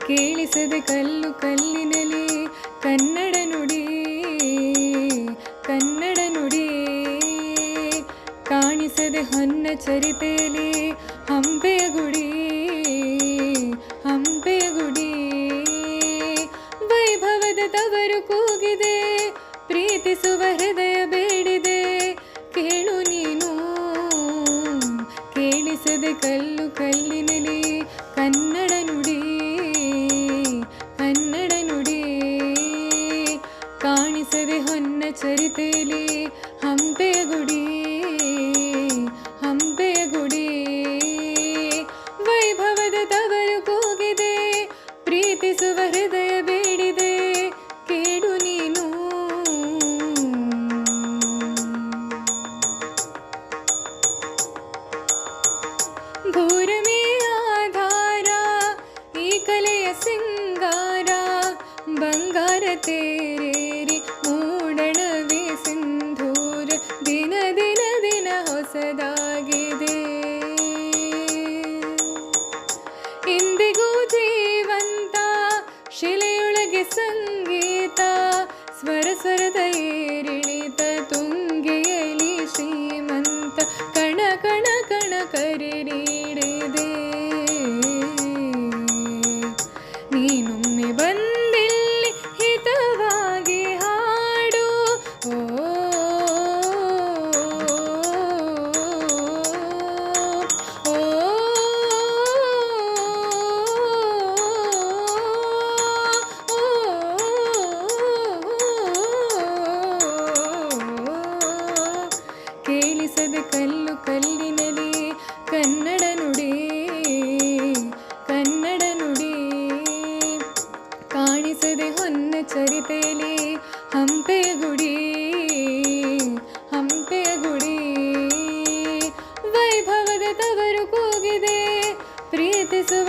ಕೇಳಿಸದೆ ಕಲ್ಲು ಕಲ್ಲಿನಲಿ ಕನ್ನಡ ನುಡಿ ಕನ್ನಡ ನುಡಿ ಕಾಣಿಸದೆ ಹೊನ್ನ ಚರಿತೆಯಲ್ಲಿ ಹಂಪೆಯ ಗುಡಿ ಹಂಪೆಯ ಗುಡಿ ವೈಭವದ ತವರು ಕೂಗಿದೆ ಪ್ರೀತಿಸುವ ಹೃದಯ ಬೇಡಿದೆ ಕೇಳು ನೀನು ಕೇಳಿಸದೆ ಕಲ್ಲು ಕಲ್ಲಿನಲಿ ಕನ್ನಡ ನುಡಿ ಕನ್ನಡ ನುಡಿ ಕಾಣಿಸದೆ ಹೊನ್ನ ಚರಿತೆಯಲ್ಲಿ ಹಂಪೆಯ ಗುಡಿ ಹಂಪೆಯ ಗುಡಿ ವೈಭವದ ತವರು ಕೂಗಿದೆ ಪ್ರೀತಿಸುವ ಹೃದಯ ಬೇಡಿದೆ ಕೇಳು ನೀನು ಭೂರಮೆ ಆಧಾರ ಈ ಕಲೆಯ ಸಿಂಗಾರ ಬಂಗಾರ ತೇರೇರಿ ಮೂಡಣವೇ ಸಿಂಧೂರ ದಿನ ದಿನ ದಿನ ಹೊಸದಾಗಿದೆ ಇಂದಿಗೂ ಜೀವಂತ ಶಿಲೆಯೊಳಗೆ ಸಂಗೀತ ಸ್ವರ ಸ್ವರದ ಏರಿಳಿತ ತುಂಗೆಯಲಿ ಶ್ರೀಮಂತ ಕಣ ಕಣ ಕಣ ಕರೆ ನೀಡಿದೆ ನೀನೊಮ್ಮೆ ಬಂದಿಲ್ಲಿ ಹಿತವಾಗಿ ಹಾಡು ಓ ಕೇಳಿಸದೆ ಕಲ್ಲು ಕಲ್ಲಿನಲಿ ಕನ್ನಡ ನುಡಿ ಕನ್ನಡ ನುಡಿ ಕಾಣಿಸದೆ ಹೊನ್ನ ಚರಿತೆಯಲ್ಲಿ ಹಂಪೆಯ ಗುಡಿ ಹಂಪೆಯ ಗುಡಿ ವೈಭವದ ತವರು ಕೂಗಿದೆ ಪ್ರೀತಿಸುವ